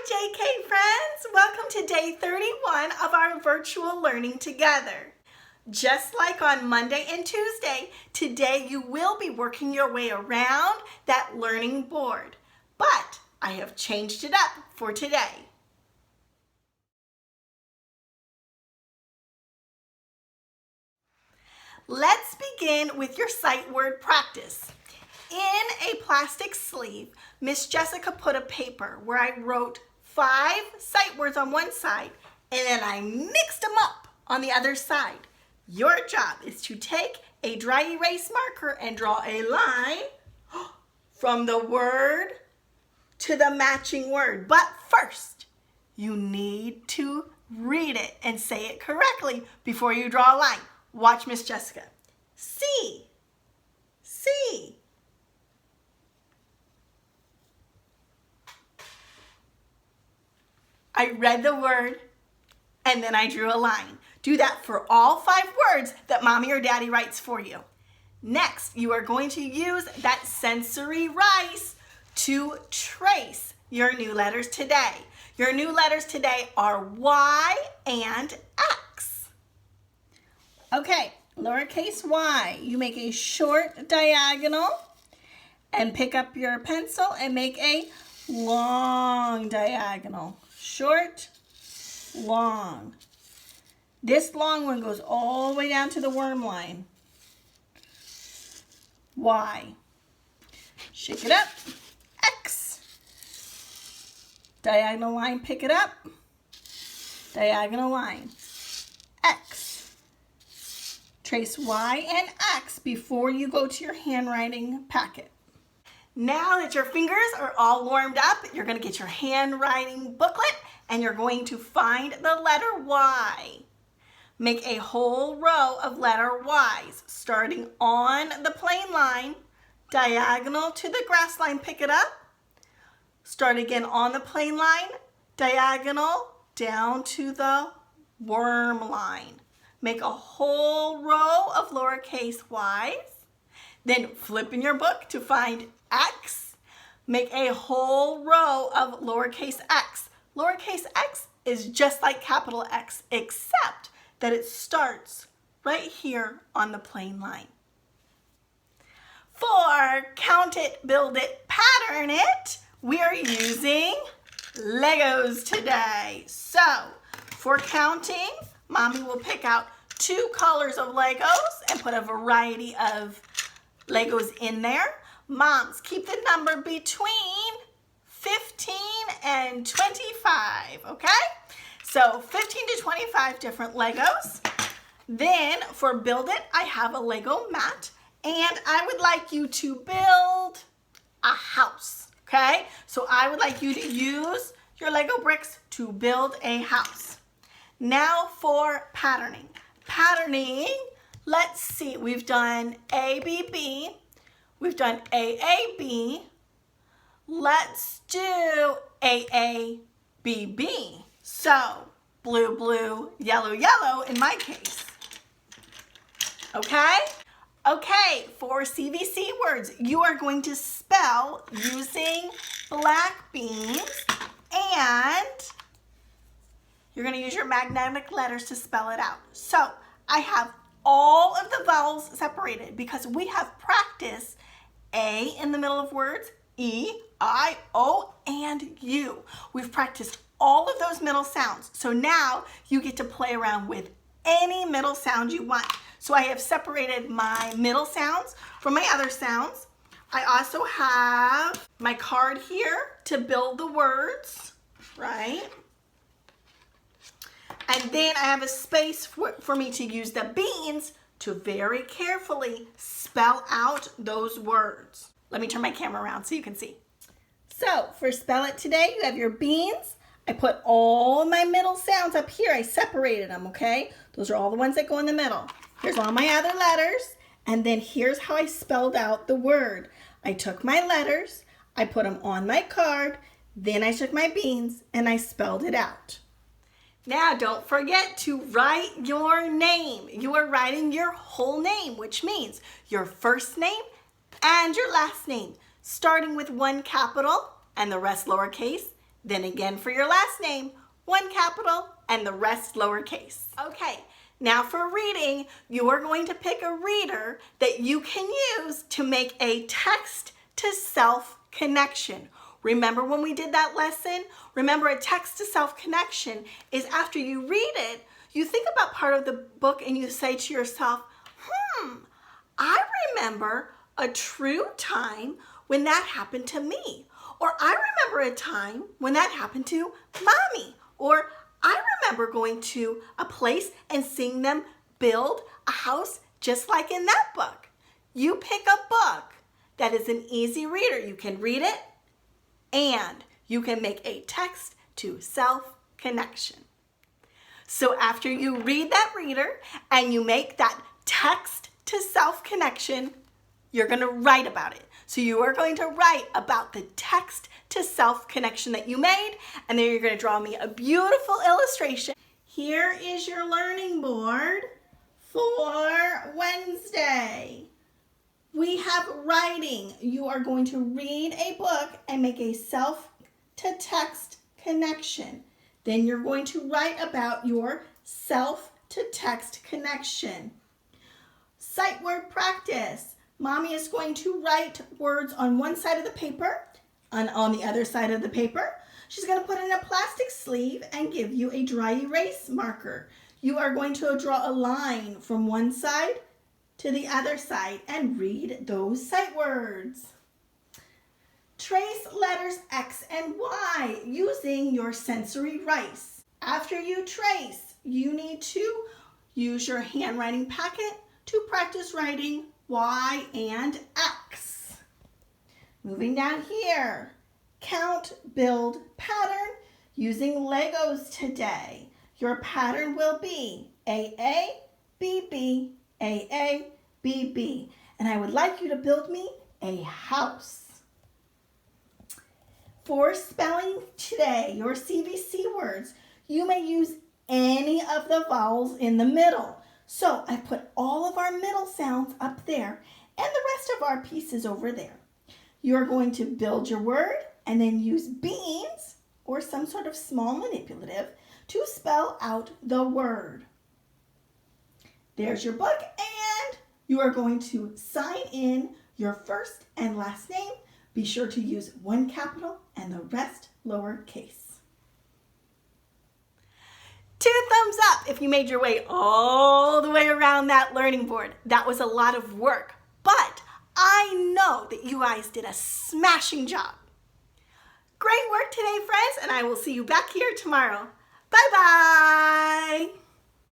JK friends! Welcome to day 31 of our virtual learning together. Just like on Monday and Tuesday, today you will be working your way around that learning board. But I have changed it up for today. Let's begin with your sight word practice. In a plastic sleeve, Miss Jessica put a paper where I wrote 5 sight words on one side and then I mixed them up on the other side. Your job is to take a dry erase marker and draw a line from the word to the matching word. But first, you need to read it and say it correctly before you draw a line. Watch Miss Jessica. See, see. I read the word and then I drew a line. Do that for all 5 words that mommy or daddy writes for you. Next, you are going to use that sensory rice to trace your new letters today. Your new letters today are Y and X. Okay, lowercase y, you make a short diagonal and pick up your pencil and make a long diagonal. Short, long. This long one goes all the way down to the worm line. Y. Shake it up. X. Diagonal line, pick it up. Diagonal line. X. Trace Y and X before you go to your handwriting packet. Now that your fingers are all warmed up, you're going to get your handwriting booklet and you're going to find the letter Y. Make a whole row of letter Y's, starting on the plain line, diagonal to the grass line, pick it up. Start again on the plain line, diagonal down to the worm line. Make a whole row of lowercase y's. Then flip in your book to find X. Make a whole row of lowercase x. Lowercase x is just like capital X, except that it starts right here on the plain line. For count it, build it, pattern it, we are using Legos today. So for counting, mommy will pick out 2 colors of Legos and put a variety of Legos in there. Moms, keep the number between 15 and 25, okay? So 15 to 25 different Legos. Then for build it, I have a Lego mat and I would like you to build a house, okay? So I would like you to use your Lego bricks to build a house. Now for patterning. Patterning, let's see, we've done ABB, we've done AAB, let's do AABB. So, blue, blue, yellow, yellow in my case. Okay? Okay, for CVC words, you are going to spell using black beans and you're going to use your magnetic letters to spell it out. So, I have all of the vowels separated because we have practiced A in the middle of words, E, I, O, and U. We've practiced all of those middle sounds. So now you get to play around with any middle sound you want. So I have separated my middle sounds from my other sounds. I also have my card here to build the words, right? And then I have a space for me to use the beans to very carefully spell out those words. Let me turn my camera around so you can see. So for spell it today, you have your beans. I put all my middle sounds up here. I separated them, okay? Those are all the ones that go in the middle. Here's all my other letters. And then here's how I spelled out the word. I took my letters, I put them on my card, then I took my beans and I spelled it out. Now don't forget to write your name. You are writing your whole name, which means your first name and your last name, starting with 1 capital and the rest lowercase, Then again for your last name, one capital and the rest lowercase. Okay, now for reading, you are going to pick a reader that you can use to make a text-to-self connection. Remember when we did that lesson? Remember, a text-to-self connection is after you read it, you think about part of the book and you say to yourself, I remember a true time when that happened to me. Or I remember a time when that happened to Mommy. Or I remember going to a place and seeing them build a house just like in that book. You pick a book that is an easy reader. You can read it and you can make a text-to-self connection. So after you read that reader and you make that text-to-self connection, you're going to write about it. So you are going to write about the text-to-self connection that you made, and then you're going to draw me a beautiful illustration. Here is your learning board for Wednesday. We have writing. You are going to read a book and make a self-to-text connection. Then you're going to write about your self-to-text connection. Sight word practice. Mommy is going to write words on one side of the paper and on the other side of the paper. She's going to put in a plastic sleeve and give you a dry erase marker. You are going to draw a line from one side to the other side and read those sight words. Trace letters X and Y using your sensory rice. After you trace, you need to use your handwriting packet to practice writing Y and X. Moving down here, count, build, pattern using Legos today. Your pattern will be AA, BB, AA, BB. And I would like you to build me a house. For spelling today, your CVC words, you may use any of the vowels in the middle. So I put all of our middle sounds up there and the rest of our pieces over there. You're going to build your word and then use beans or some sort of small manipulative to spell out the word. There's your book, and you are going to sign in your first and last name. Be sure to use one capital and the rest lowercase. 2 thumbs up if you made your way all the way around that learning board. That was a lot of work, but I know that you guys did a smashing job. Great work today, friends, and I will see you back here tomorrow. Bye-bye.